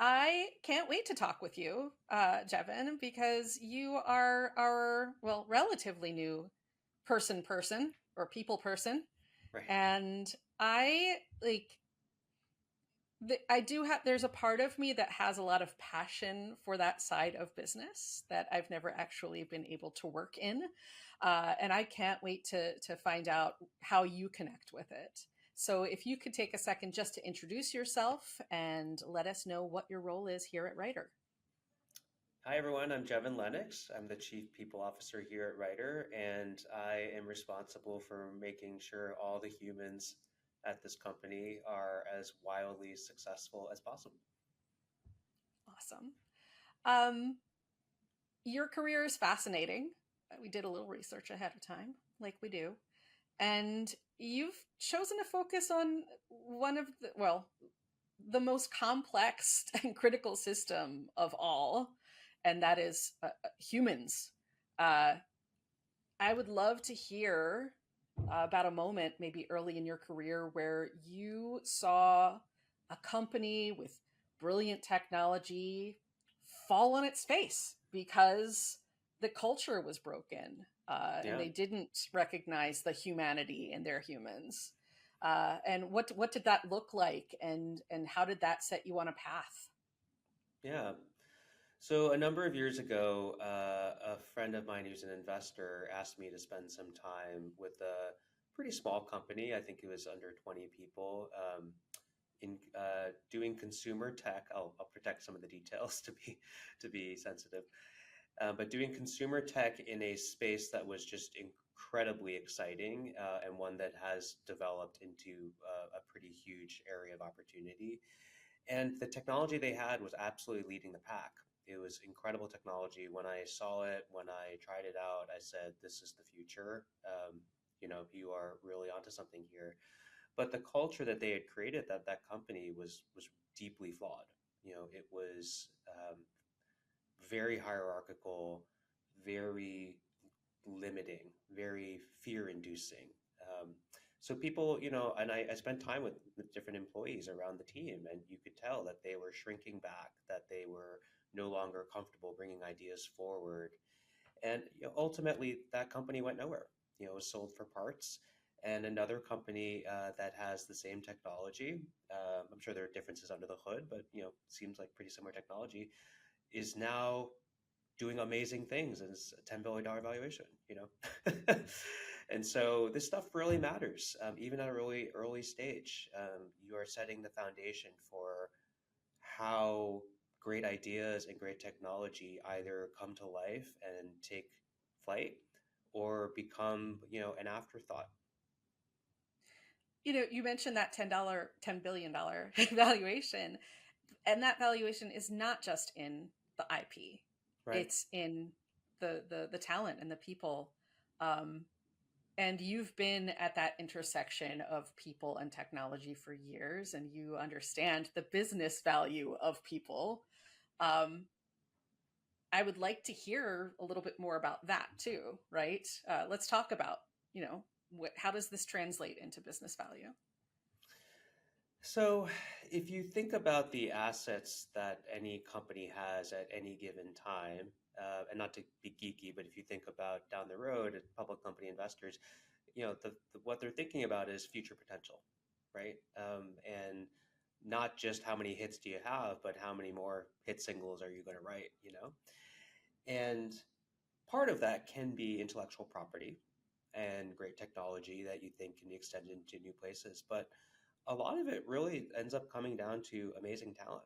I can't wait to talk with you, Jevan, because you are our, well, relatively new person or people person. Right. And I like, I do have, there's a part of me that has a lot of passion for that side of business that I've never actually been able to work in. And I can't wait to find out how you connect with it. So if you could take a second just to introduce yourself and let us know what your role is here at Writer. Hi, everyone. I'm Jevan Lenox. I'm the Chief People Officer here at Writer, and I am responsible for making sure all the humans at this company are as wildly successful as possible. Awesome. Um, your career is fascinating. We did a little research ahead of time, like we do. And you've chosen to focus on one of the, well, the most complex and critical system of all, and that is humans. Uh, I would love to hear about a moment, maybe early in your career, where you saw a company with brilliant technology fall on its face because the culture was broken and Yeah. they didn't recognize the humanity in their humans. And what did that look like, and how did that set you on a path? Yeah. So a number of years ago, a friend of mine who's an investor asked me to spend some time with a pretty small company. I think it was under 20 people. In doing consumer tech. I'll protect some of the details to be sensitive, but doing consumer tech in a space that was just incredibly exciting and one that has developed into a pretty huge area of opportunity. And the technology they had was absolutely leading the pack. It was incredible technology. When I saw it, when I tried it out, I said, "This is the future." You are really onto something here. But the culture that they had created, that company was deeply flawed. It was very hierarchical, very limiting, very fear-inducing. So people, and I spent time with different employees around the team, and you could tell that they were shrinking back, that they were no longer comfortable bringing ideas forward. And ultimately, that company went nowhere. It was sold for parts. And another company that has the same technology, I'm sure there are differences under the hood, but seems like pretty similar technology, is now doing amazing things and it's a $10 billion valuation. And so this stuff really matters, even at a really early stage. You are setting the foundation for how great ideas and great technology either come to life and take flight or become, an afterthought. You mentioned that $10 billion valuation, and that valuation is not just in the IP; Right. it's in the talent and the people. Um, and you've been at that intersection of people and technology for years, and you understand the business value of people. Um, I would like to hear a little bit more about that too, right? Let's talk about, you know, how does this translate into business value? So, if you think about the assets that any company has at any given time, and not to be geeky, but if you think about down the road, public company investors, what they're thinking about is future potential, right? And not just how many hits do you have, but how many more hit singles are you going to write. And part of that can be intellectual property and great technology that you think can be extended into new places. But a lot of it really ends up coming down to amazing talent.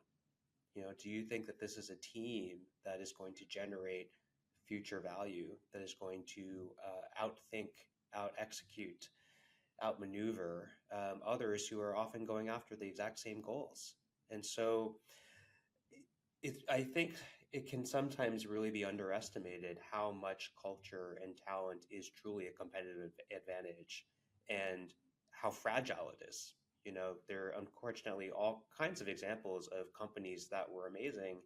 Do you think that this is a team that is going to generate future value, that is going to outthink, out execute, outmaneuver others who are often going after the exact same goals? And so I think it can sometimes really be underestimated how much culture and talent is truly a competitive advantage and how fragile it is. There are unfortunately all kinds of examples of companies that were amazing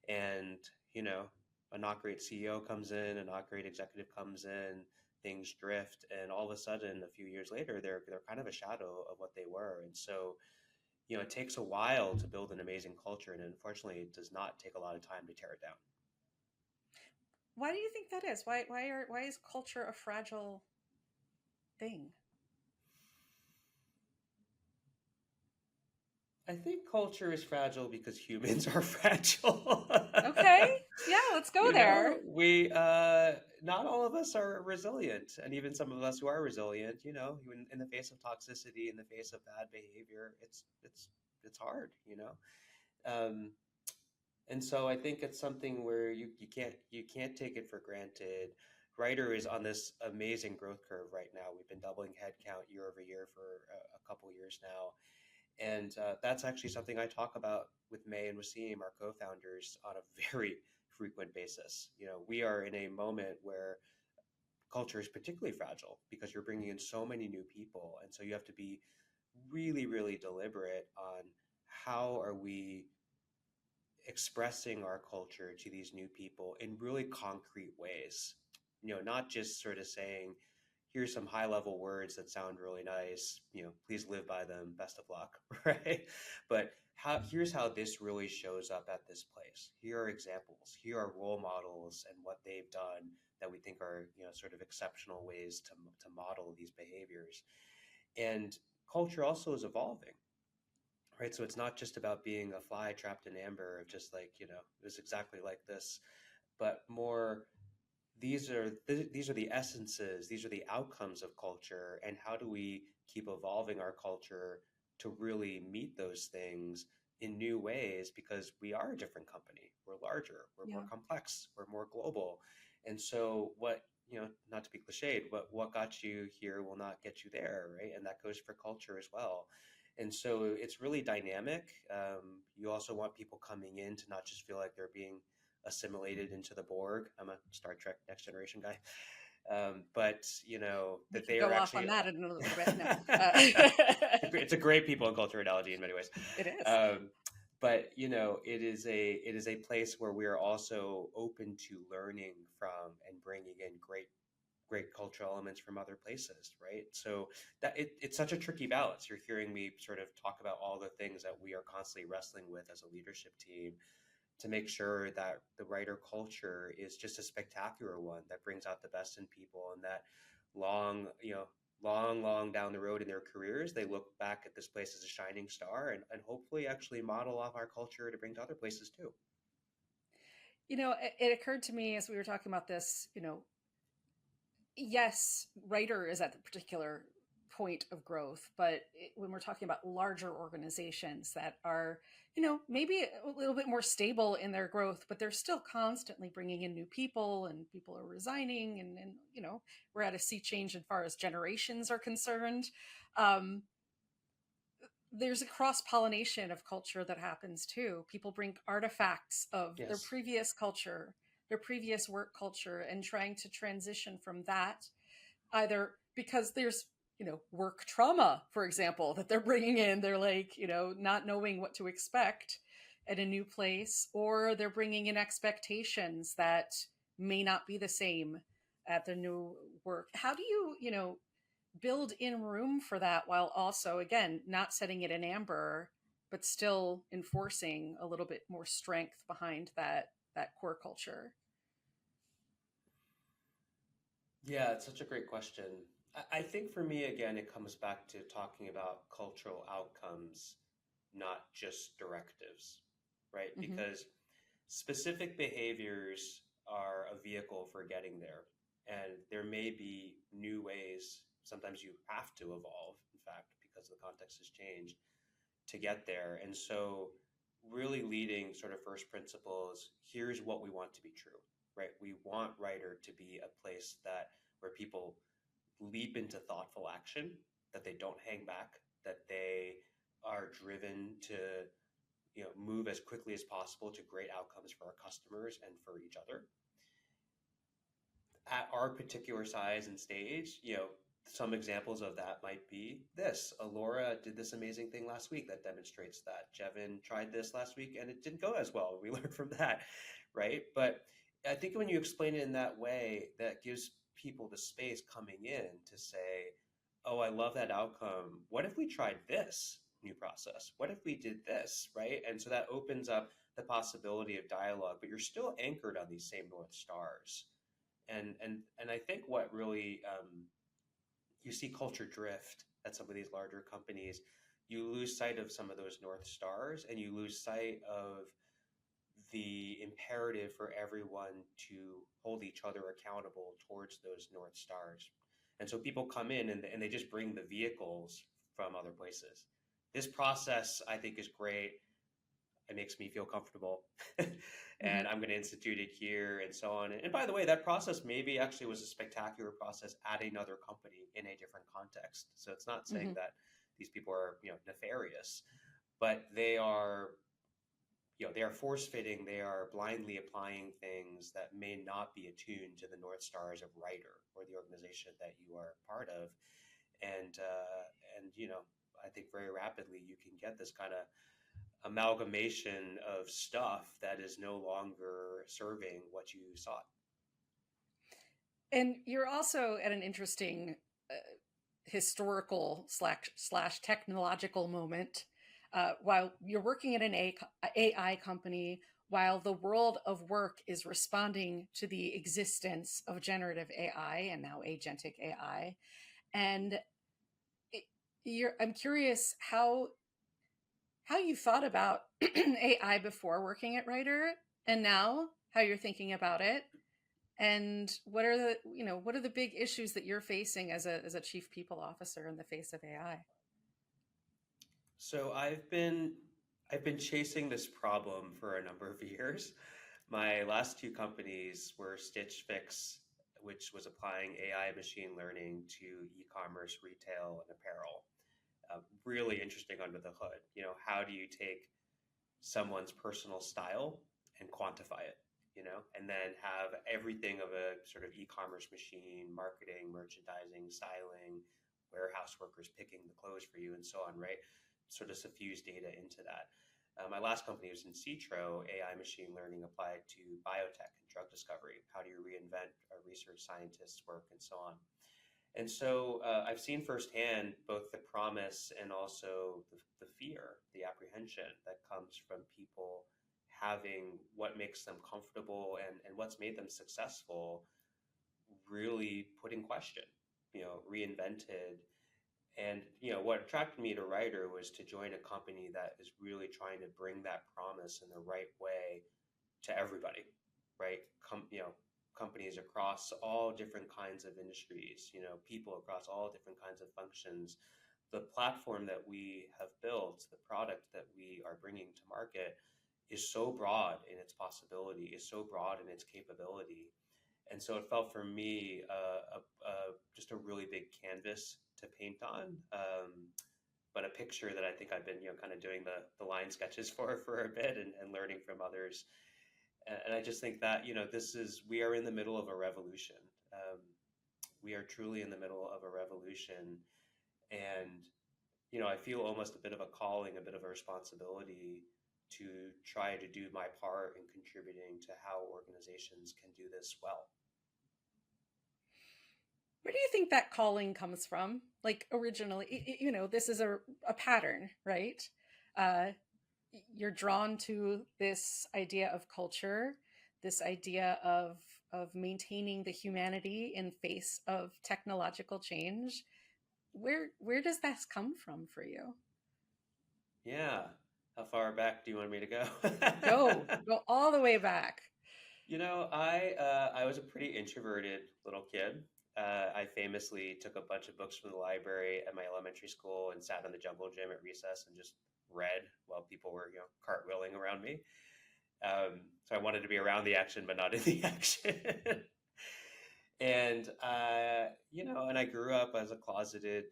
and, you know, a not great CEO comes in, a not great executive comes in, things drift, and all of a sudden, a few years later, they're kind of a shadow of what they were. And so it takes a while to build an amazing culture, and unfortunately, it does not take a lot of time to tear it down. Why do you think that is? Why is culture a fragile thing? I think culture is fragile because humans are fragile. Okay, yeah, let's go there. We not all of us are resilient, and even some of us who are resilient, in the face of toxicity, in the face of bad behavior, it's hard, Um, and so I think it's something where you can't take it for granted. Writer is on this amazing growth curve right now. We've been doubling headcount year over year for a couple years now, and that's actually something I talk about with May and Wasim, our co-founders, on a very frequent basis. We are in a moment where culture is particularly fragile because you're bringing in so many new people, and so you have to be really, really deliberate on how are we expressing our culture to these new people in really concrete ways. Not just sort of saying, here's some high level words that sound really nice, please live by them, best of luck, right? But here's how this really shows up at this place. Here are examples, here are role models and what they've done that we think are, sort of exceptional ways to model these behaviors. And culture also is evolving, right? So it's not just about being a fly trapped in amber of just like, it was exactly like this, but more these are the essences, these are the outcomes of culture, and how do we keep evolving our culture to really meet those things in new ways, because we are a different company. We're larger, we're Yeah. more complex, we're more global. And so not to be cliched, but what got you here will not get you there, right? And that goes for culture as well. And so it's really dynamic. You also want people coming in to not just feel like they're being assimilated into the Borg. I'm a Star Trek Next Generation guy. But We that could they go are off on actually that in a little bit. No, it's a great people and culture analogy in many ways. it is. um, but it is a place where we are also open to learning from and bringing in great cultural elements from other places, right? So it's such a tricky balance. You're hearing me sort of talk about all the things that we are constantly wrestling with as a leadership team to make sure that the writer culture is just a spectacular one that brings out the best in people, and that long, long down the road in their careers, they look back at this place as a shining star, and hopefully actually model off our culture to bring to other places too. It occurred to me as we were talking about this, yes, writer is at the particular point of growth, but when we're talking about larger organizations that are, maybe a little bit more stable in their growth, but they're still constantly bringing in new people, and people are resigning, and we're at a sea change as far as generations are concerned. Um, there's a cross pollination of culture that happens too. People bring artifacts of their Yes. previous culture, their previous work culture, and trying to transition from that, either because there's work trauma, for example, that they're bringing in. They're like, not knowing what to expect at a new place, or they're bringing in expectations that may not be the same at the new work. How do you build in room for that, while also, again, not setting it in amber, but still enforcing a little bit more strength behind that core culture? Yeah, it's such a great question. I think for me, again, it comes back to talking about cultural outcomes, not just directives, right? Mm-hmm. Because specific behaviors are a vehicle for getting there. And there may be new ways, sometimes you have to evolve, in fact, because the context has changed to get there. And so, really leading sort of first principles, here's what we want to be true, right? We want writer to be a place that where people leap into thoughtful action, that they don't hang back, that they are driven to move as quickly as possible to great outcomes for our customers and for each other. At our particular size and stage, some examples of that might be this. Alora did this amazing thing last week that demonstrates that. Jevan tried this last week and it didn't go as well. We learned from that, right? But I think when you explain it in that way, that gives people the space coming in to say, oh, I love that outcome. What if we tried this? new process? What if we did this, right? And so that opens up the possibility of dialogue, but you're still anchored on these same North Stars. And I think what really you see culture drift at some of these larger companies. You lose sight of some of those North Stars, and you lose sight of the imperative for everyone to hold each other accountable towards those North Stars. And so people come in and they just bring the vehicles from other places. This process, I think, is great. It makes me feel comfortable. Mm-hmm. And I'm going to institute it here and so on. And by the way, that process maybe actually was a spectacular process at another company in a different context. So it's not saying Mm-hmm. that these people are, nefarious, but they are, they are force fitting. They are blindly applying things that may not be attuned to the North Stars of Writer or the organization that you are part of. And I think very rapidly you can get this kind of amalgamation of stuff that is no longer serving what you sought. And you're also at an interesting historical slash technological moment. While you're working at an AI company, while the world of work is responding to the existence of generative AI and now agentic AI, and I'm curious how you thought about AI before working at Writer, and now how you're thinking about it, and what are the big issues that you're facing as a chief people officer in the face of AI? So I've been chasing this problem for a number of years. My last two companies were Stitch Fix, which was applying AI machine learning to e-commerce, retail, and apparel. Really interesting under the hood. How do you take someone's personal style and quantify it, and then have everything of a sort of e-commerce machine, marketing, merchandising, styling, warehouse workers picking the clothes for you, and so on, right? Sort of suffuse data into that. My last company was Insitro, AI machine learning applied to biotech and drug discovery. How do you reinvent a research scientist's work and so on? And so I've seen firsthand both the promise and also the fear, the apprehension that comes from people having what makes them comfortable and what's made them successful really put in question, reinvented. And what attracted me to Writer was to join a company that is really trying to bring that promise in the right way to everybody, right? Companies across all different kinds of industries, people across all different kinds of functions. The platform that we have built, the product that we are bringing to market is so broad in its possibility, is so broad in its capability. And so it felt for me just a really big canvas to paint on, but a picture that I think I've been kind of doing the line sketches for a bit and learning from others. And I just think that we are in the middle of a revolution. We are truly in the middle of a revolution, and I feel almost a bit of a calling, a bit of a responsibility to try to do my part in contributing to how organizations can do this well. Where do you think that calling comes from? Like originally, this is a pattern, right? Uh, you're drawn to this idea of culture, this idea of maintaining the humanity in face of technological change. Where does that come from for you? Yeah. How far back do you want me to go? Go all the way back. I was a pretty introverted little kid. I famously took a bunch of books from the library at my elementary school and sat in the jungle gym at recess and just read while people were, cartwheeling around me. So I wanted to be around the action, but not in the action. And I grew up as a closeted,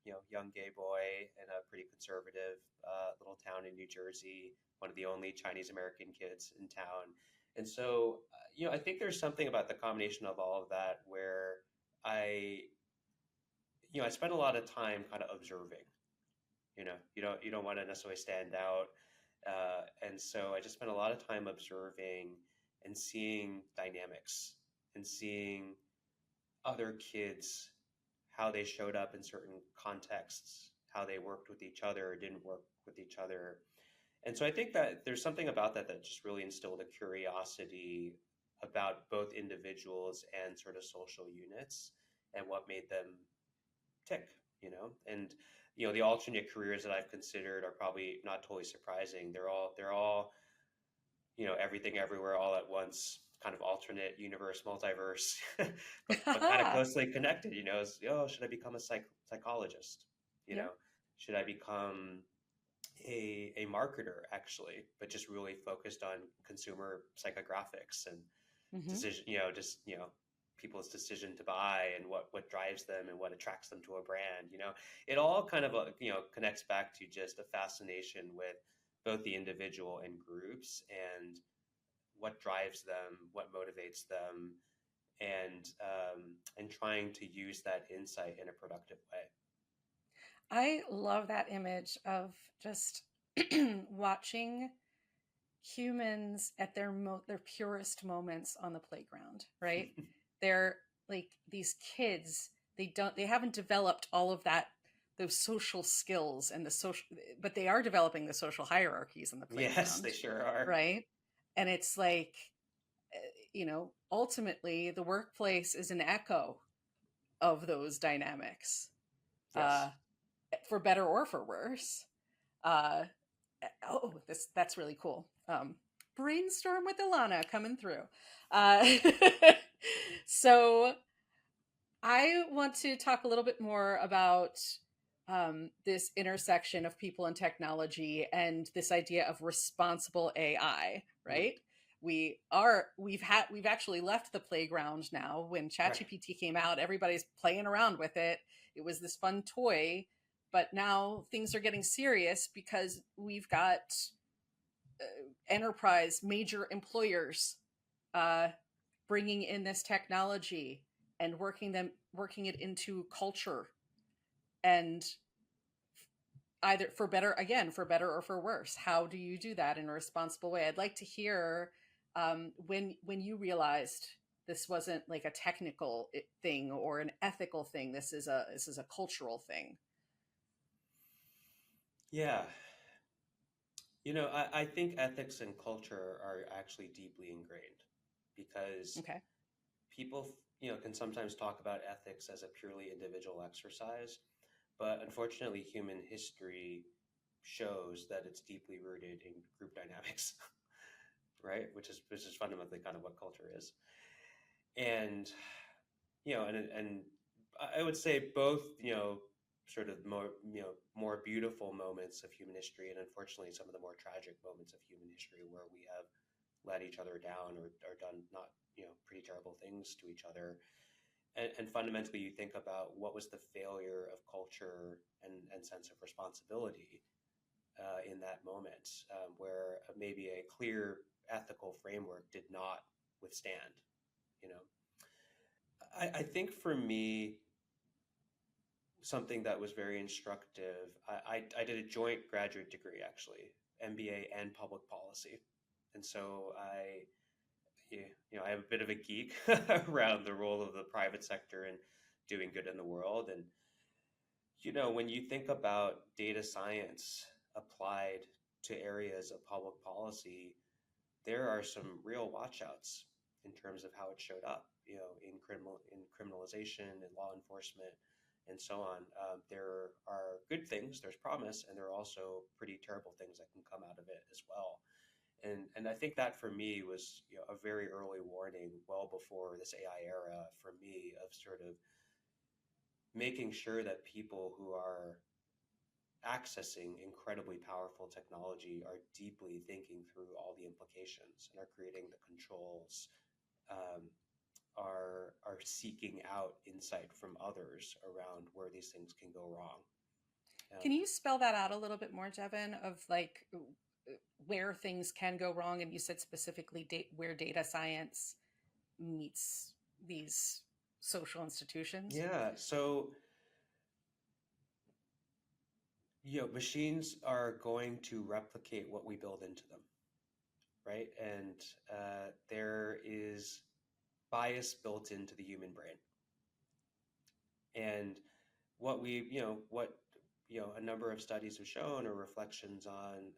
young gay boy in a pretty conservative little town in New Jersey, one of the only Chinese American kids in town. And so, I think there's something about the combination of all of that where I, I spent a lot of time kind of observing. You don't want to necessarily stand out, and so I just spent a lot of time observing and seeing dynamics and seeing other kids, how they showed up in certain contexts, how they worked with each other or didn't work with each other. And so I think that there's something about that that just really instilled a curiosity about both individuals and sort of social units and what made them tick, And the alternate careers that I've considered are probably not totally surprising. They're all everything everywhere all at once, kind of alternate universe, multiverse, but kind of closely connected. Should I become a psychologist? You Yeah. know, should I become a marketer actually, but just really focused on consumer psychographics and Hmm. decision, people's decision to buy and what drives them and what attracts them to a brand. It all kind of connects back to just a fascination with both the individual and groups and what drives them, what motivates them, and trying to use that insight in a productive way. I love that image of just watching humans at their purest moments on the playground, right? They're like these kids, they haven't developed all of that, those social skills and the social, but they are developing the social hierarchies in the Yes, playground, they sure are. right? And it's like, ultimately the workplace is an echo of those dynamics, Yes. uh, for better or for worse. Uh, oh, that's really cool. Brainstorm with Ilana coming through. Uh, so I want to talk a little bit more about this intersection of people and technology and this idea of responsible AI, Mm, right? We've actually left the playground now. When right. ChatGPT came out, everybody's playing around with it. It was this fun toy, but now things are getting serious because we've got enterprise major employers uh, bringing in this technology and working it into culture, and either for better, again, for better or for worse. How do you do that in a responsible way? I'd like to hear when you realized this wasn't like a technical thing or an ethical thing. This is a cultural thing. Yeah. I think ethics and culture are actually deeply ingrained because Okay. people, can sometimes talk about ethics as a purely individual exercise, but unfortunately, human history shows that it's deeply rooted in group dynamics, right? Which is fundamentally kind of what culture is. And and I would say both, sort of more beautiful moments of human history, and unfortunately some of the more tragic moments of human history where we have let each other down or done not pretty terrible things to each other. And fundamentally, you think about what was the failure of culture and sense of responsibility in that moment, where maybe a clear ethical framework did not withstand. You know, I think for me, something that was very instructive. I did a joint graduate degree, actually, MBA and public policy, and so I have a bit of a geek around the role of the private sector and doing good in the world. And when you think about data science applied to areas of public policy, there are some real watchouts in terms of how it showed up, in criminalization and law enforcement and so on. There are good things, there's promise, and there are also pretty terrible things that can come out of it as well. And I think that for me was a very early warning, well before this AI era, for me, of sort of making sure that people who are accessing incredibly powerful technology are deeply thinking through all the implications and are creating the controls, um, are seeking out insight from others around where these things can go wrong. Can Um, you spell that out a little bit more, Jevan, of like where things can go wrong? And you said specifically where data science meets these social institutions. yeah, so machines are going to replicate what we build into them, right? And there is bias built into the human brain. And what a number of studies have shown, or reflections on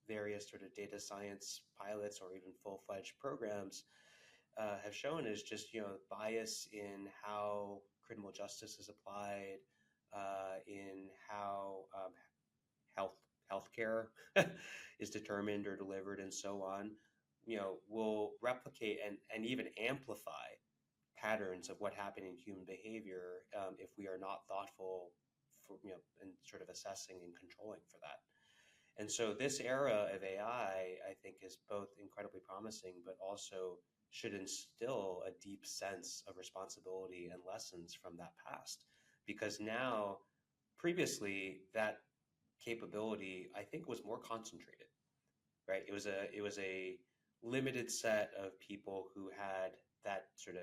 various sort of data science pilots or even full-fledged programs have shown, is just bias in how criminal justice is applied, in how health healthcare is determined or delivered, and so on. Will replicate and even amplify patterns of what happened in human behavior if we are not thoughtful for and sort of assessing and controlling for that. And so this era of AI, I think, is both incredibly promising, but also should instill a deep sense of responsibility and lessons from that past. Because now, previously, that capability, I think, was more concentrated, right? It was a limited set of people who had that sort of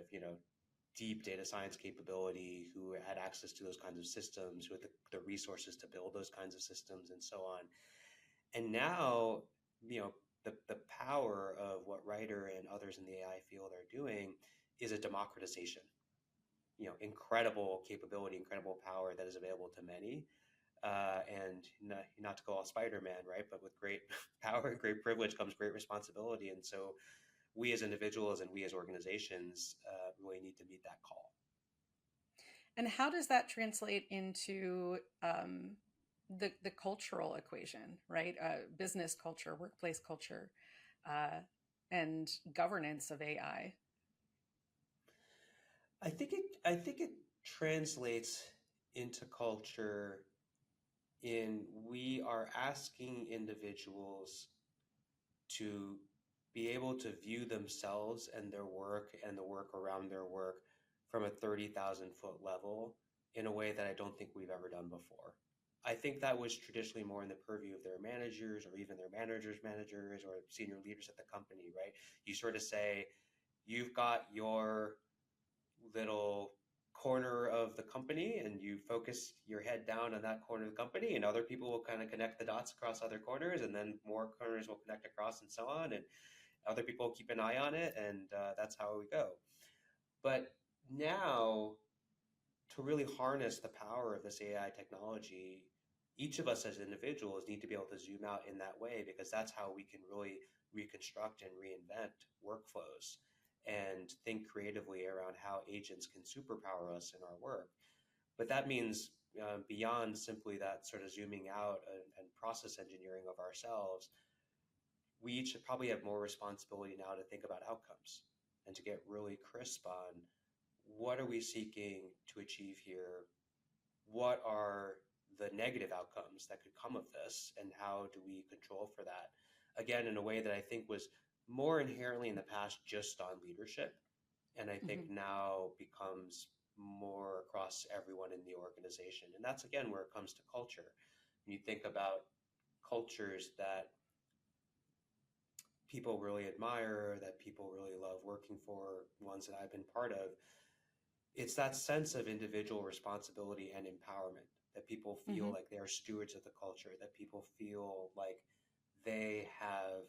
deep data science capability, who had access to those kinds of systems, who had the resources to build those kinds of systems, and so on. And now, the power of what Writer and others in the AI field are doing is a democratization. Incredible capability, incredible power that is available to many. And not to go all Spider-Man, right? But with great power and great privilege comes great responsibility. And so we as individuals and we as organizations really need to meet that call. And how does that translate into the cultural equation, right? Business culture, workplace culture, uh, and governance of AI. I think it translates into culture in we are asking individuals to be able to view themselves and their work and the work around their work from a 30,000-foot level in a way that I don't think we've ever done before. I think that was traditionally more in the purview of their managers or even their managers' managers or senior leaders at the company, right? You sort of say, you've got your little corner of the company and you focus your head down on that corner of the company, and other people will kind of connect the dots across other corners, and then more corners will connect across, and so on, and other people keep an eye on it, and that's how we go. But now, to really harness the power of this AI technology, each of us as individuals need to be able to zoom out in that way, because that's how we can really reconstruct and reinvent workflows and think creatively around how agents can superpower us in our work. But that means beyond simply that sort of zooming out and process engineering of ourselves, we each probably have more responsibility now to think about outcomes and to get really crisp on what are we seeking to achieve here? What are the negative outcomes that could come of this? And how do we control for that? Again, in a way that I think was more inherently in the past just on leadership. And I think Mm-hmm. now becomes more across everyone in the organization. And that's, again, where it comes to culture. When you think about cultures that people really admire, that people really love working for, ones that I've been part of, it's that sense of individual responsibility and empowerment, that people feel Mm-hmm. like they're stewards of the culture, that people feel like they have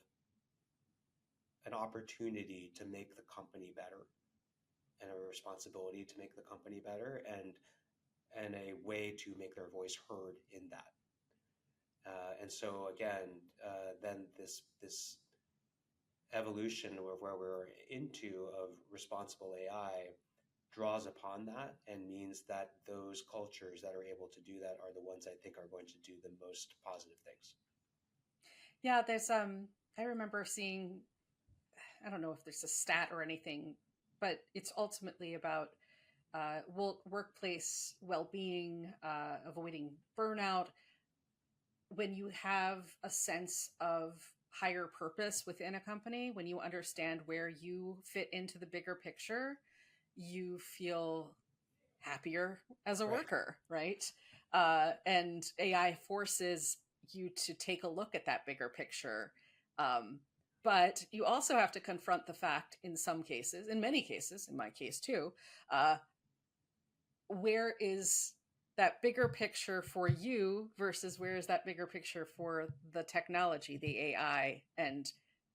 an opportunity to make the company better, and a responsibility to make the company better, and a way to make their voice heard in that. And so again, then this evolution of where we're into of responsible AI draws upon that, and means that those cultures that are able to do that are the ones I think are going to do the most positive things. Yeah, there's I remember seeing, I don't know if there's a stat or anything, but it's ultimately about workplace well-being, avoiding burnout. When you have a sense of higher purpose within a company, when you understand where you fit into the bigger picture, you feel happier as a Right. worker, right? And AI forces you to take a look at that bigger picture. But you also have to confront the fact, in some cases, in many cases, in my case too, uh, where is that bigger picture for you versus where is that bigger picture for the technology, the AI, and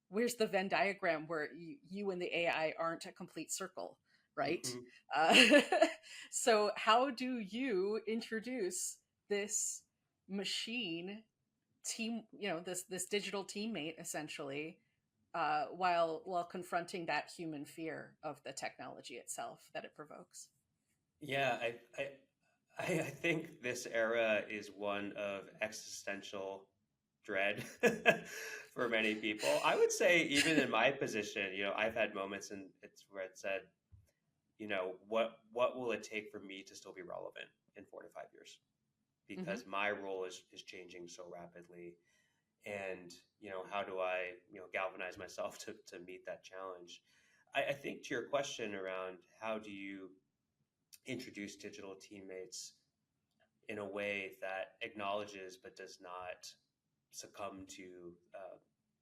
where's the Venn diagram where you and the AI aren't a complete circle, right? Mm-hmm. Uh, so how do you introduce this? machine team, this digital teammate essentially, while confronting that human fear of the technology itself that it provokes. Yeah, I think this era is one of existential dread for many people. I would say even in my position, I've had moments and it's where it said, what will it take for me to still be relevant in 4 to 5 years? Mm-hmm. Because my role is changing so rapidly. And, how do I, galvanize myself to meet that challenge? I think to your question around how do you introduce digital teammates in a way that acknowledges but does not succumb to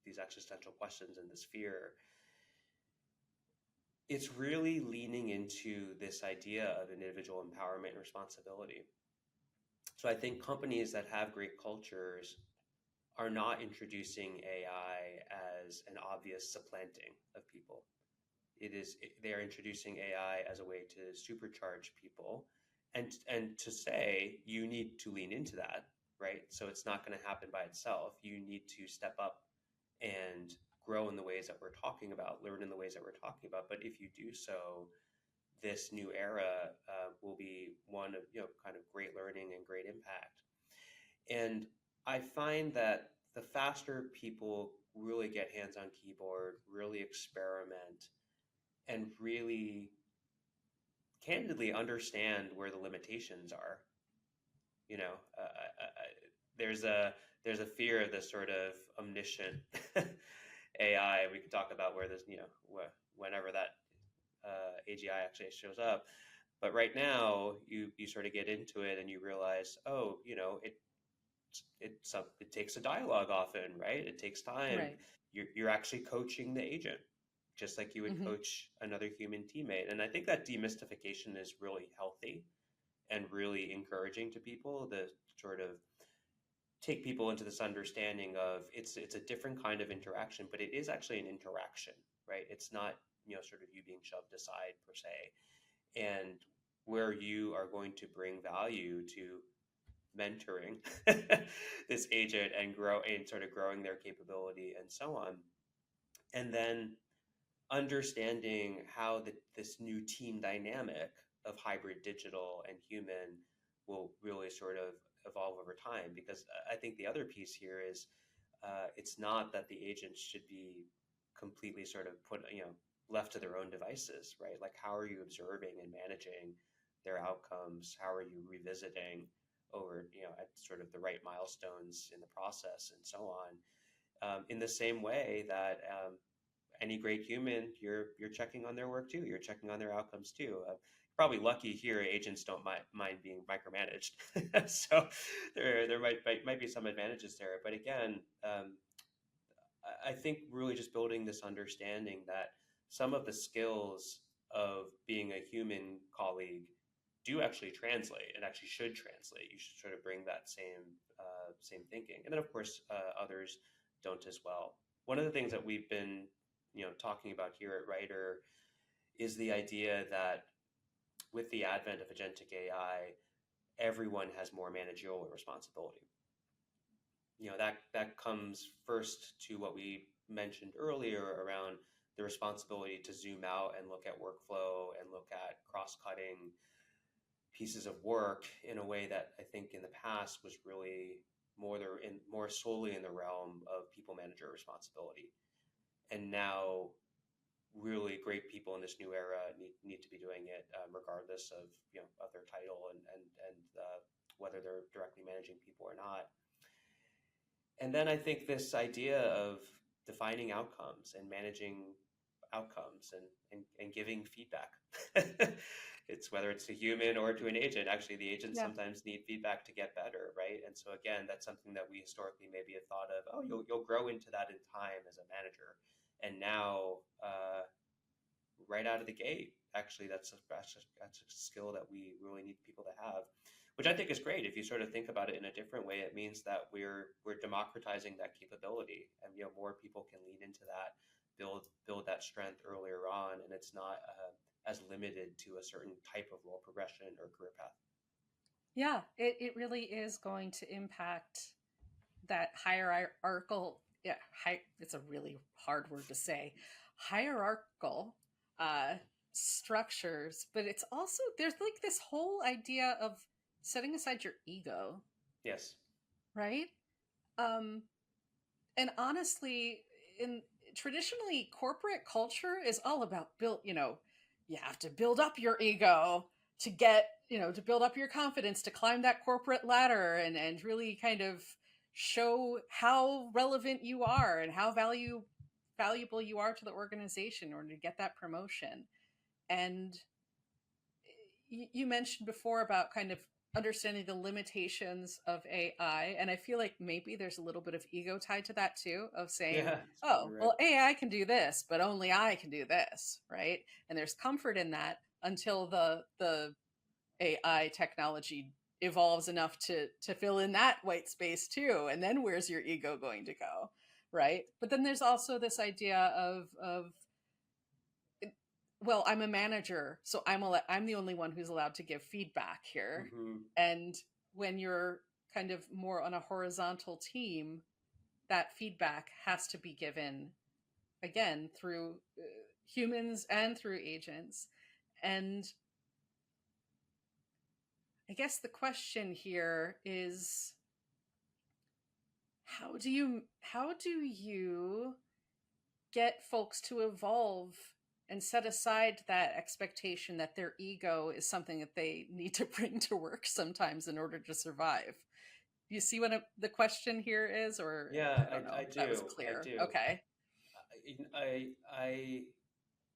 these existential questions and this fear, it's really leaning into this idea of individual empowerment and responsibility. So I think companies that have great cultures are not introducing AI as an obvious supplanting of people. They are introducing AI as a way to supercharge people and to say you need to lean into that, right? So it's not going to happen by itself. You need to step up and grow in the ways that we're talking about, learn in the ways that we're talking about. But if you do so, this new era will be one of kind of great learning and great impact. And I find that the faster people really get hands on keyboard, really experiment, and really candidly understand where the limitations are. You know, there's a fear of this sort of omniscient AI. We could talk about where this, whenever that AGI actually shows up. But right now, you sort of get into it and you realize, oh, it takes a dialogue often, right? It takes time. Right. You're actually coaching the agent, just like you would Mm-hmm. coach another human teammate. And I think that demystification is really healthy and really encouraging to people to sort of take people into this understanding of it's a different kind of interaction, but it is actually an interaction, right? It's not, sort of you being shoved aside per se. And where you are going to bring value to mentoring this agent and grow and sort of growing their capability and so on. And then understanding how this new team dynamic of hybrid digital and human will really sort of evolve over time. Because I think the other piece here is it's not that the agents should be completely sort of left to their own devices, right? Like, how are you observing and managing their outcomes? How are you revisiting over, at sort of the right milestones in the process and so on? In the same way that any great human, you're checking on their work too. You're checking on their outcomes too. Probably lucky here, agents don't mind being micromanaged, so there might be some advantages there. But again, I think really just building this understanding that some of the skills of being a human colleague do actually translate and actually should translate. You should sort of bring that same thinking, and then of course others don't as well. One of the things that we've been talking about here at Writer is the idea that with the advent of agentic AI, everyone has more managerial responsibility. That comes first to what we mentioned earlier around the responsibility to zoom out and look at workflow and look at cross-cutting pieces of work in a way that I think in the past was really more solely in the realm of people manager responsibility. And now really great people in this new era need to be doing it regardless of of their title and whether they're directly managing people or not. And then I think this idea of defining outcomes and managing outcomes and giving feedback. It's whether it's a human or to an agent. Actually, the agents Yeah. sometimes need feedback to get better, right? And so again, that's something that we historically maybe have thought of. Oh, you'll grow into that in time as a manager. And now, right out of the gate, actually, that's a skill that we really need people to have, which I think is great. If you sort of think about it in a different way, it means that we're democratizing that capability, and more people can lean into that, build that strength earlier on, and it's not as limited to a certain type of role progression or career path. Yeah, it really is going to impact that hierarchical, yeah, it's a really hard word to say, hierarchical uh, structures, but it's also, there's like this whole idea of setting aside your ego, Yes. right? Um, and honestly, in traditionally corporate culture is all about build, you have to build up your ego to get, to build up your confidence to climb that corporate ladder and really kind of show how relevant you are and how valuable you are to the organization in order to get that promotion. And you mentioned before about kind of understanding the limitations of AI. And I feel like maybe there's a little bit of ego tied to that too, of saying, Yeah, that's probably oh, right. well, AI can do this, but only I can do this, right? And there's comfort in that until the AI technology evolves enough to fill in that white space too. And then where's your ego going to go? Right. But then there's also this idea of well, I'm a manager, so I'm the only one who's allowed to give feedback here. Hmm. And when you're kind of more on a horizontal team, that feedback has to be given again through humans and through agents. And I guess the question here is how do you get folks to evolve and set aside that expectation that their ego is something that they need to bring to work sometimes in order to survive. You see what the question here is, or Yeah, I don't know I if that was do. I clear. do. Okay. I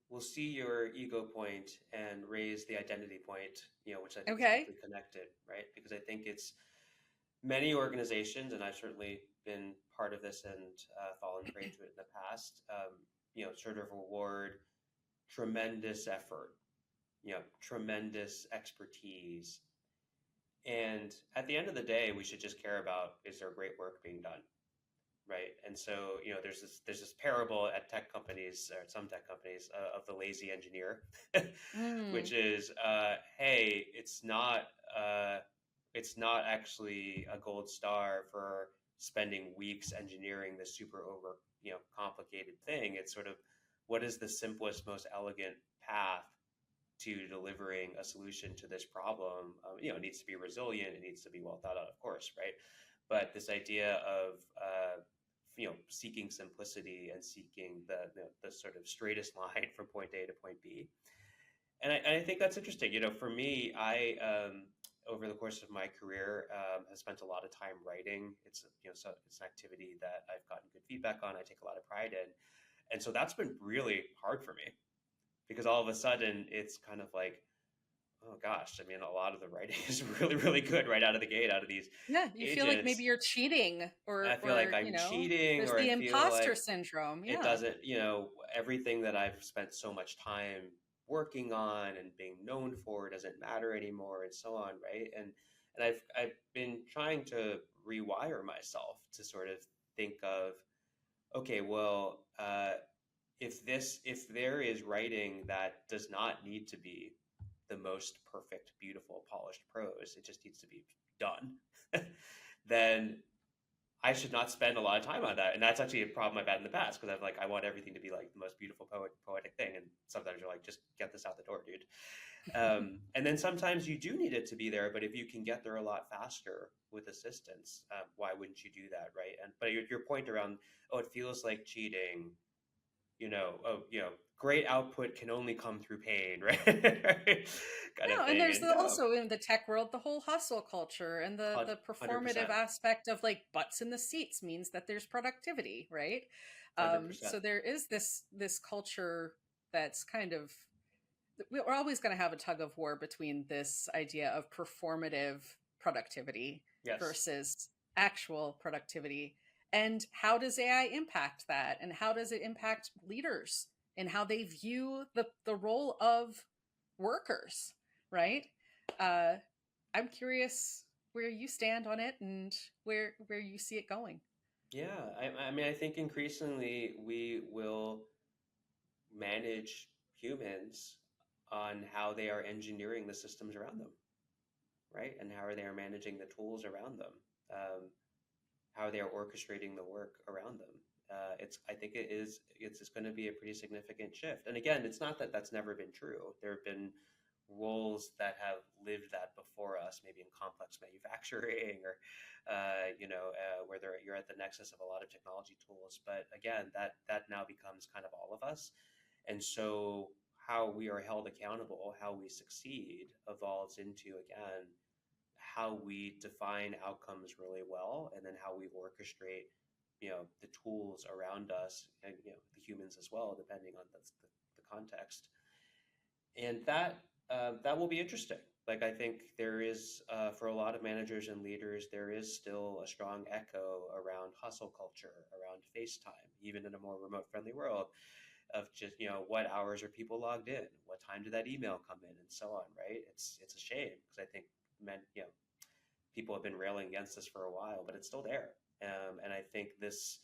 will see your ego point and raise the identity point, which I think is Okay. deeply connected, right? Because I think it's many organizations, and I've certainly been part of this and fallen prey to it in the past, sort of reward tremendous effort, tremendous expertise. And at the end of the day, we should just care about, is there great work being done? Right. And so, there's this parable at tech companies, or some tech companies, of the lazy engineer, which Mm. is, hey, it's not actually a gold star for spending weeks engineering this super over, complicated thing. It's sort of, what is the simplest, most elegant path to delivering a solution to this problem? It needs to be resilient. It needs to be well thought out, of course, right? But this idea of seeking simplicity and seeking the sort of straightest line from point A to point B. And I think that's interesting. For me, I over the course of my career have spent a lot of time writing. It's an activity that I've gotten good feedback on. I take a lot of pride in, and so that's been really hard for me because all of a sudden it's kind of like, oh gosh, I mean, a lot of the writing is really, really good right out of the gate, out of these Yeah, you feel like maybe agents. you're cheating, I feel like I'm cheating, there's or I the feel imposter like syndrome. it Yeah. doesn't, everything that I've spent so much time working on and being known for doesn't matter anymore, and so on, right? And I've been trying to rewire myself to sort of think of, okay, well, if there is writing that does not need to be the most perfect, beautiful, polished prose, it just needs to be done, then I should not spend a lot of time on that. And that's actually a problem I've had in the past, because I want everything to be like the most beautiful poetic thing. And sometimes you're like, just get this out the door, dude. And then sometimes you do need it to be there, but if you can get there a lot faster with assistance, why wouldn't you do that, right? But your point around, oh, it feels like cheating, great output can only come through pain, right? Right? Kind of No, and thing. there's And no, also in the tech world the whole hustle culture and the performative 100%, aspect of like butts in the seats means that there's productivity, right? 100%. So there is this culture that's kind of, we're always going to have a tug of war between this idea of performative productivity Yes. versus actual productivity. And how does AI impact that? And how does it impact leaders and how they view the role of workers, right? Uh, I'm curious where you stand on it and where you see it going. Yeah. I mean, I think increasingly we will manage humans on how they are engineering the systems around them, right? And how are they managing the tools around them? How they are orchestrating the work around them. I think it's going to be a pretty significant shift. And again, it's not that that's never been true. There have been roles that have lived that before us, maybe in complex manufacturing or, where you're at the nexus of a lot of technology tools. But again, that now becomes kind of all of us. And so how we are held accountable, how we succeed evolves into, again, how we define outcomes really well, and then how we orchestrate, the tools around us, and the humans as well, depending on the context. And that will be interesting. Like, I think there is, for a lot of managers and leaders, there is still a strong echo around hustle culture, around FaceTime, even in a more remote friendly world, of just, what hours are people logged in, what time did that email come in, and so on, right? It's a shame, because I think men, people have been railing against this for a while, but it's still there. And I think this,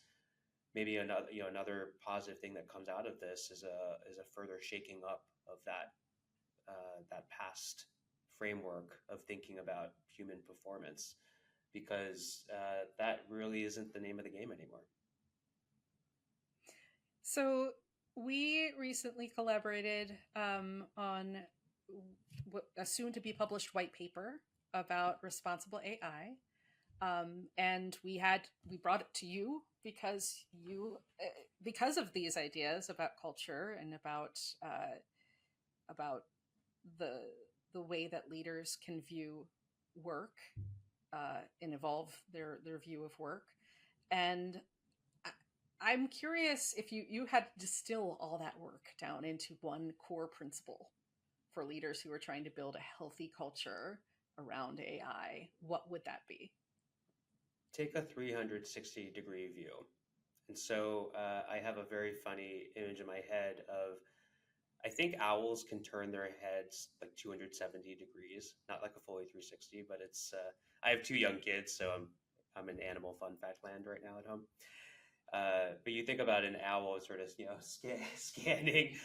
maybe another positive thing that comes out of this is a further shaking up of that past framework of thinking about human performance, because that really isn't the name of the game anymore. So we recently collaborated on a soon to be published white paper about responsible AI. And we brought it to you because of these ideas about culture and about the the way that leaders can view work and evolve their view of work. And I'm curious if you had to distill all that work down into one core principle for leaders who are trying to build a healthy culture around AI, what would that be? Take a 360-degree view. And so I have a very funny image in my head of, I think owls can turn their heads like 270 degrees, not like a fully 360, but it's, I have two young kids, so I'm in animal fun fact land right now at home. But you think about an owl sort of, scanning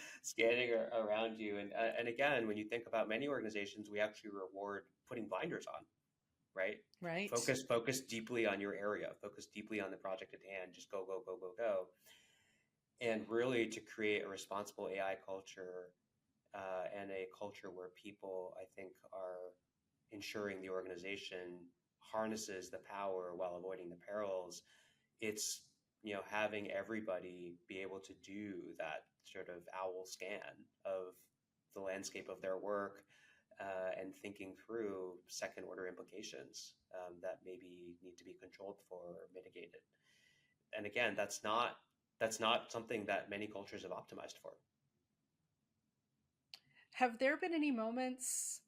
around you. And again, when you think about many organizations, we actually reward putting blinders on, right? Right. Focus deeply on your area, focus deeply on the project at hand, just go, go, go, go, go. And really to create a responsible AI culture, and a culture where people, I think, are ensuring the organization harnesses the power while avoiding the perils. It's, having everybody be able to do that sort of owl scan of the landscape of their work, and thinking through second order implications, that maybe need to be controlled for or mitigated. And again, that's not something that many cultures have optimized for. Have there been any moments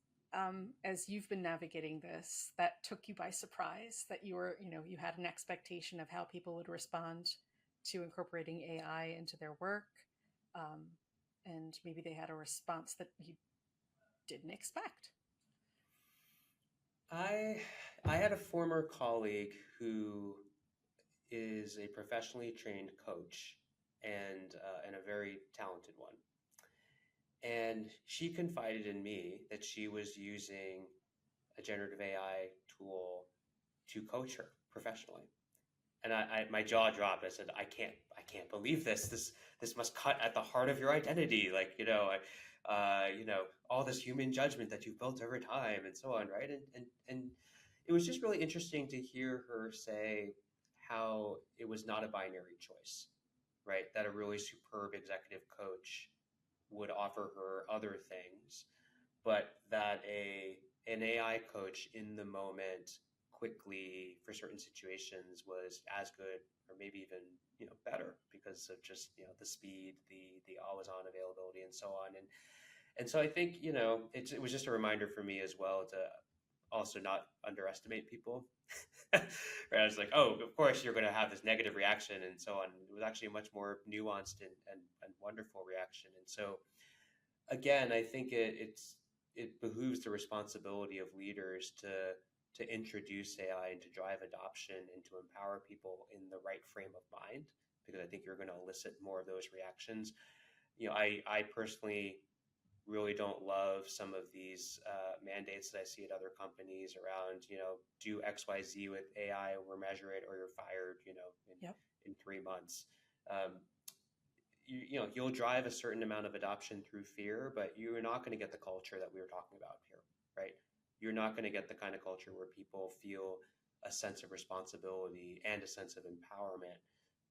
as you've been navigating this that took you by surprise, that you had an expectation of how people would respond to incorporating AI into their work, um, and maybe they had a response that you didn't expect? I I had a former colleague who is a professionally trained coach, and a very talented one. And she confided in me that she was using a generative AI tool to coach her professionally. And my jaw dropped. I said, I can't believe this. This must cut at the heart of your identity. Like, all this human judgment that you've built over time and so on, right? And it was just really interesting to hear her say how it was not a binary choice, right? That a really superb executive coach would offer her other things, but that an AI coach in the moment, quickly, for certain situations, was as good or maybe even better, because of just the speed, the always on availability, and so on. And so I think it was just a reminder for me as well to also not underestimate people. Right? I was like, oh, of course you're going to have this negative reaction and so on. It was actually a much more nuanced and wonderful reaction. And so again, I think it behooves the responsibility of leaders to introduce AI and to drive adoption and to empower people in the right frame of mind, because I think you're going to elicit more of those reactions. I personally really don't love some of these mandates that I see at other companies around, do XYZ with AI or measure it or you're fired, Yep. in 3 months. Um, you'll drive a certain amount of adoption through fear, but you're not going to get the culture that we were talking about here, right? You're not going to get the kind of culture where people feel a sense of responsibility and a sense of empowerment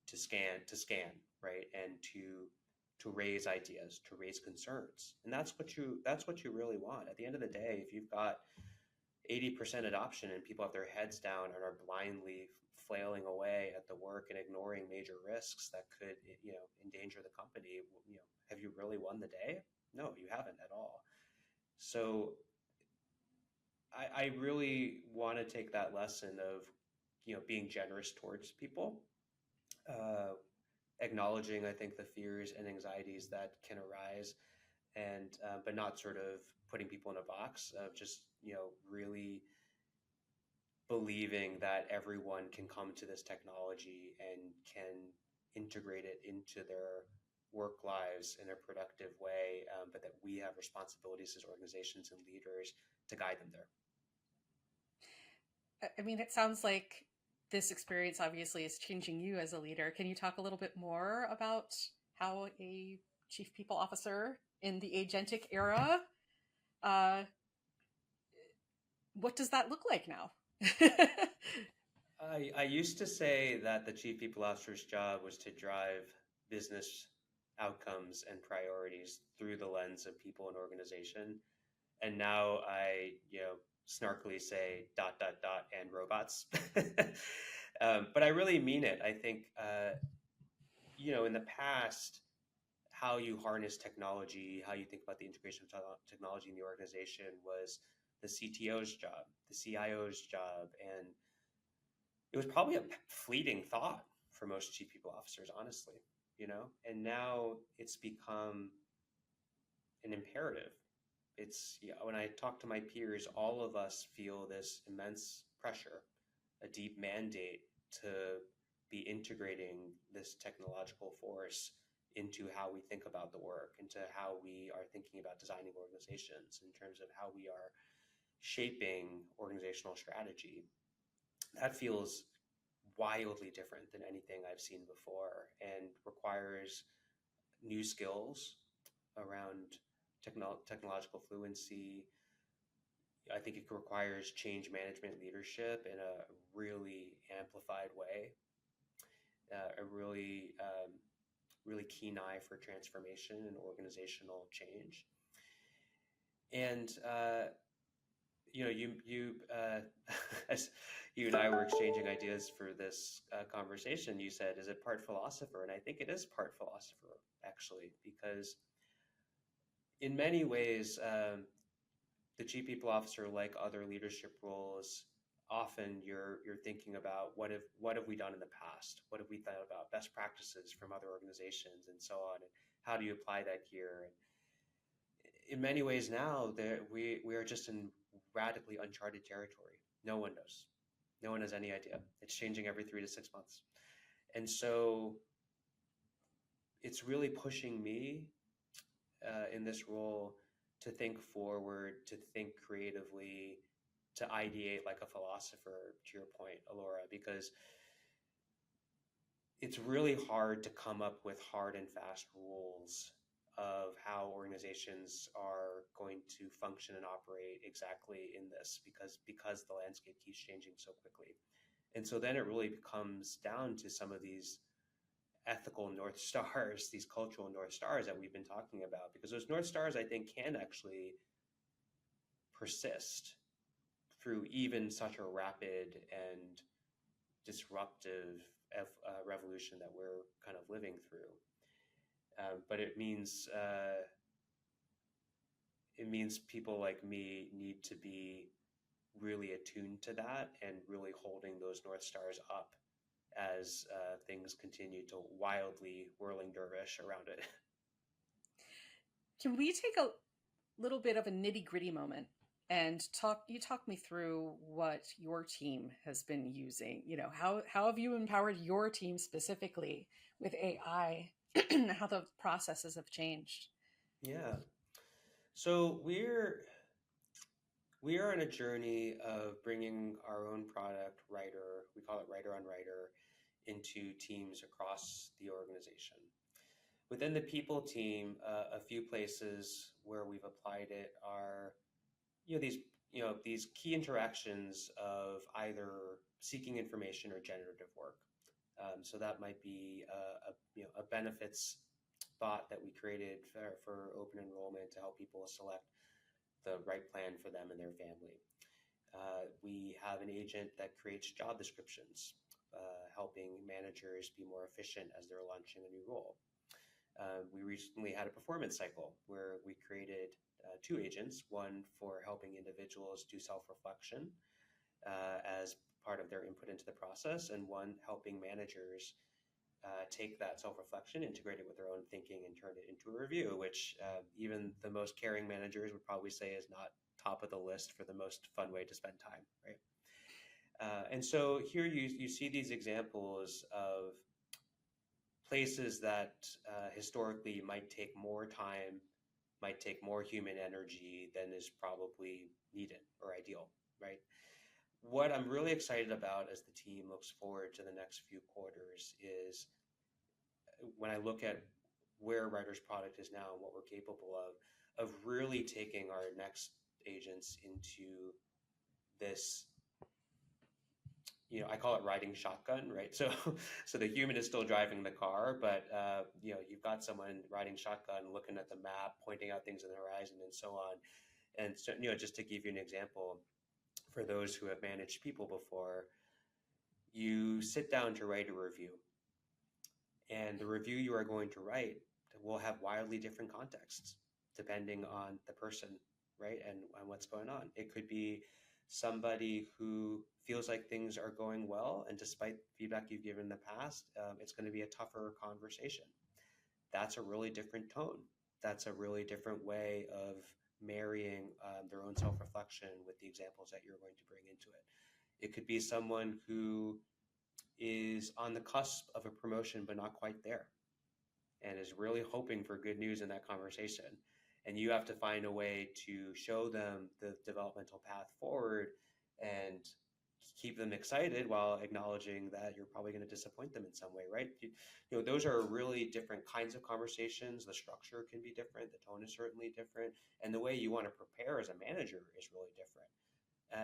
to scan, right? And to raise ideas, to raise concerns. And that's what you really want. At the end of the day, if you've got 80% adoption and people have their heads down and are blindly flailing away at the work and ignoring major risks that could, endanger the company, have you really won the day? No, you haven't at all. So I really want to take that lesson of, being generous towards people, uh, acknowledging, I think, the fears and anxieties that can arise, and but not sort of putting people in a box of just, really believing that everyone can come to this technology and can integrate it into their work lives in a productive way, but that we have responsibilities as organizations and leaders to guide them there. I mean, it sounds like this experience obviously is changing you as a leader. Can you talk a little bit more about how a chief people officer in the agentic era, uh, what does that look like now? I used to say that the chief people officer's job was to drive business outcomes and priorities through the lens of people and organization. And now I, snarkily say dot, dot, dot, and robots. But I really mean it. I think, in the past, how you harness technology, how you think about the integration of technology in the organization was the CTO's job, the CIO's job, and it was probably a fleeting thought for most chief people officers, honestly, and now it's become an imperative. It's, when I talk to my peers, all of us feel this immense pressure, a deep mandate to be integrating this technological force into how we think about the work, into how we are thinking about designing organizations, in terms of how we are shaping organizational strategy. That feels wildly different than anything I've seen before and requires new skills around technological fluency. I think it requires change management leadership in a really amplified way, a really keen eye for transformation and organizational change. And as you and I were exchanging ideas for this conversation, you said, "Is it part philosopher?" And I think it is part philosopher, actually, because in many ways, the chief people officer, like other leadership roles, often you're thinking about what have we done in the past? What have we thought about best practices from other organizations and so on? And how do you apply that here? And in many ways now, we are just in radically uncharted territory. No one knows. No one has any idea. It's changing every 3 to 6 months. And so it's really pushing me in this role to think forward, to think creatively, to ideate like a philosopher, to your point, Alora, because it's really hard to come up with hard and fast rules of how organizations are going to function and operate exactly in this, because the landscape keeps changing so quickly. And so then it really comes down to some of these ethical North Stars, these cultural North Stars that we've been talking about, because those North Stars, I think, can actually persist through even such a rapid and disruptive revolution that we're kind of living through. But it means people like me need to be really attuned to that and really holding those North Stars up as things continue to wildly whirling dervish around it. Can we take a little bit of a nitty-gritty moment and talk me through what your team has been using? How have you empowered your team specifically with AI? How the processes have changed? Yeah. So we are on a journey of bringing our own product, Writer, we call it Writer on Writer, into teams across the organization. Within the people team, a few places where we've applied it are, you know, these these key interactions of either seeking information or generative work. So that might be a benefits bot that we created for open enrollment to help people select the right plan for them and their family. We have an agent that creates job descriptions, helping managers be more efficient as they're launching a new role. We recently had a performance cycle where we created two agents, one for helping individuals do self-reflection as part of their input into the process, and one helping managers take that self-reflection, integrate it with their own thinking, and turn it into a review, which even the most caring managers would probably say is not top of the list for the most fun way to spend time, right? And so here you see these examples of places that historically might take more time, might take more human energy than is probably needed or ideal, right? What I'm really excited about as the team looks forward to the next few quarters is when I look at where Writer's product is now and what we're capable of really taking our next agents into this, I call it riding shotgun, right? So the human is still driving the car, but you've got someone riding shotgun, looking at the map, pointing out things on the horizon, and so on. And so, just to give you an example, for those who have managed people before, you sit down to write a review, and the review you are going to write will have wildly different contexts depending on the person, right? And what's going on. It could be somebody who feels like things are going well, and despite feedback you've given in the past, it's going to be a tougher conversation. That's a really different tone. That's a really different way of marrying their own self-reflection with the examples that you're going to bring into it. It could be someone who is on the cusp of a promotion but not quite there, and is really hoping for good news in that conversation. And you have to find a way to show them the developmental path forward and keep them excited while acknowledging that you're probably going to disappoint them in some way, right? Those are really different kinds of conversations. The structure can be different. The tone is certainly different. And the way you want to prepare as a manager is really different.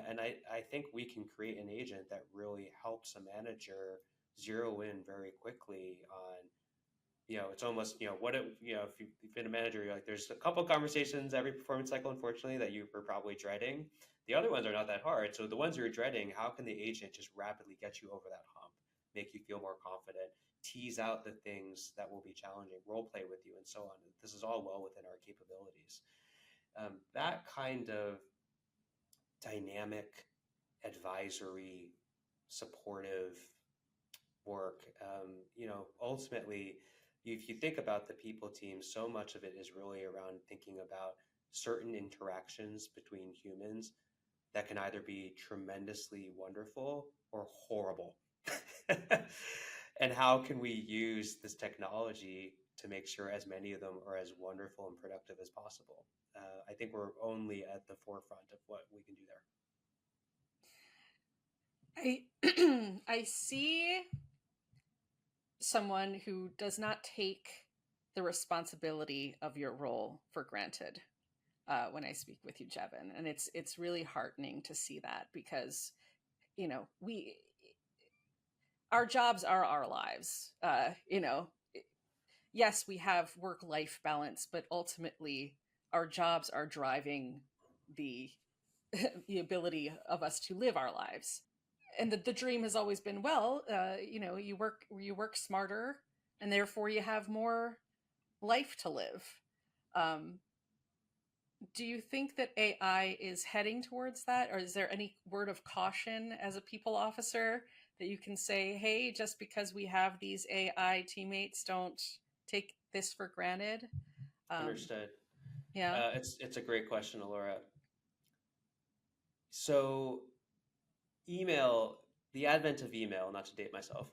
And I think we can create an agent that really helps a manager zero in very quickly on, it's almost, if you've been a manager, you're like, there's a couple conversations every performance cycle, unfortunately, that you were probably dreading. The other ones are not that hard. So the ones you're dreading, how can the agent just rapidly get you over that hump, make you feel more confident, tease out the things that will be challenging, role play with you, and so on. This is all well within our capabilities. That kind of dynamic, advisory, supportive work, ultimately, if you think about the people team, so much of it is really around thinking about certain interactions between humans that can either be tremendously wonderful or horrible. And how can we use this technology to make sure as many of them are as wonderful and productive as possible? I think we're only at the forefront of what we can do there. I see someone who does not take the responsibility of your role for granted when I speak with you, Jevan, and it's really heartening to see that, because our jobs are our lives. Yes, we have work-life balance, but ultimately our jobs are driving the the ability of us to live our lives. And the dream has always been, well, you work smarter, and therefore you have more life to live. Do you think that AI is heading towards that, or is there any word of caution as a people officer that you can say, hey, just because we have these AI teammates, don't take this for granted? Understood. Yeah. It's a great question, Alora. So email, the advent of email, not to date myself,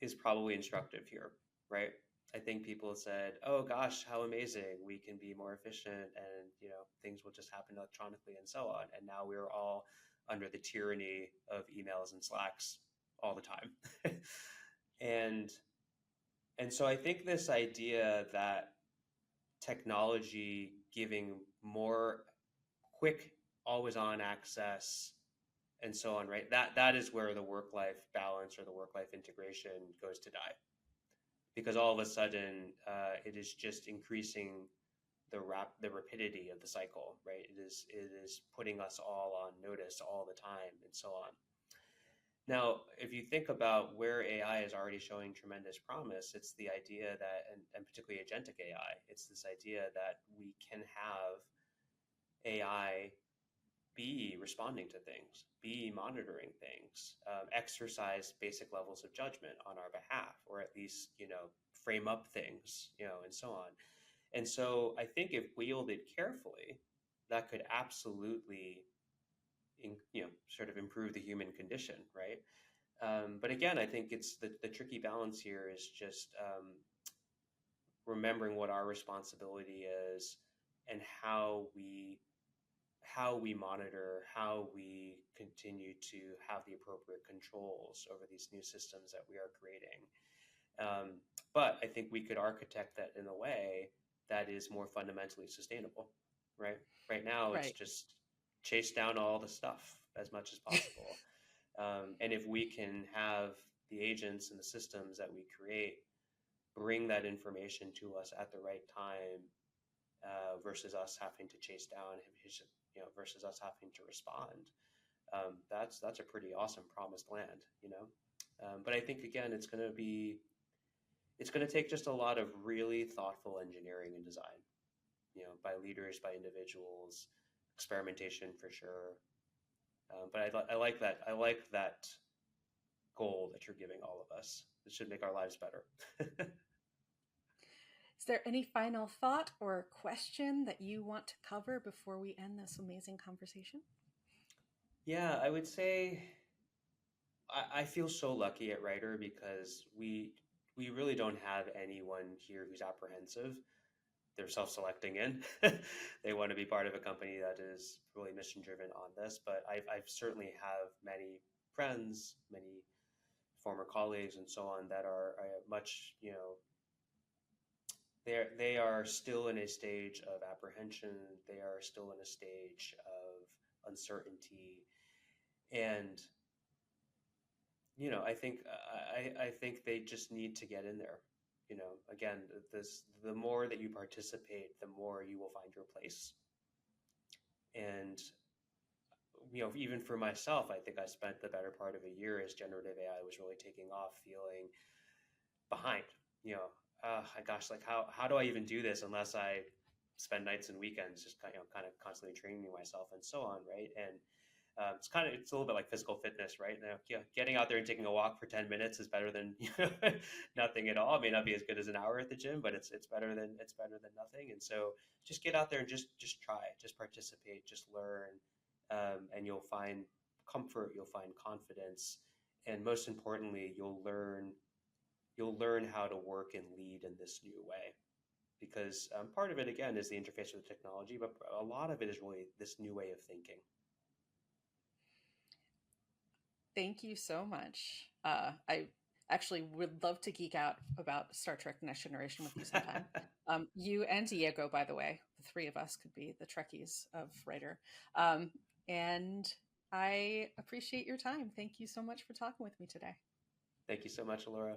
is probably instructive here, right? I think people said, "Oh gosh, how amazing! We can be more efficient, and things will just happen electronically and so on." And now we're all under the tyranny of emails and Slacks all the time. and and so I think this idea that technology giving more quick, always on access and so on, right? That is where the work-life balance or the work-life integration goes to die, because all of a sudden it is just increasing the rapidity of the cycle, right? It is putting us all on notice all the time and so on. Now, if you think about where AI is already showing tremendous promise, it's the idea that, and particularly agentic AI, it's this idea that we can have AI be responding to things, be monitoring things, exercise basic levels of judgment on our behalf, or at least, frame up things, and so on. And so I think if wielded carefully, that could absolutely, sort of improve the human condition, right? But again, I think it's the tricky balance here is just remembering what our responsibility is and how we monitor, how we continue to have the appropriate controls over these new systems that we are creating. But I think we could architect that in a way that is more fundamentally sustainable, right? Right now, it's Right. just chase down all the stuff as much as possible. And if we can have the agents and the systems that we create bring that information to us at the right time, versus us having to chase down him, versus us having to respond. That's a pretty awesome promised land. But I think again, it's going to take just a lot of really thoughtful engineering and design, by leaders, by individuals, experimentation for sure. But I like that. I like that goal that you're giving all of us. It should make our lives better. Is there any final thought or question that you want to cover before we end this amazing conversation? Yeah, I would say I feel so lucky at Writer because we really don't have anyone here who's apprehensive. They're self-selecting in. They want to be part of a company that is really mission-driven on this. But I've certainly have many friends, many former colleagues, and so on that are much, they are still in a stage of apprehension. They are still in a stage of uncertainty, and I think they just need to get in there. Again, the more that you participate, the more you will find your place. And even for myself, I think I spent the better part of a year as generative AI was really taking off, feeling behind. Gosh, like how do I even do this unless I spend nights and weekends just kind of constantly training myself and so on, right? And it's a little bit like physical fitness, right? Now, getting out there and taking a walk for 10 minutes is better than nothing at all. It may not be as good as an hour at the gym, but it's better than nothing. And so just get out there and just try, just participate, just learn, and you'll find comfort, you'll find confidence, and most importantly, you'll learn how to work and lead in this new way. Because part of it again is the interface with the technology, but a lot of it is really this new way of thinking. Thank you so much. I actually would love to geek out about Star Trek Next Generation with you sometime. You and Diego, by the way, the three of us could be the Trekkies of Writer. And I appreciate your time. Thank you so much for talking with me today. Thank you so much, Laura.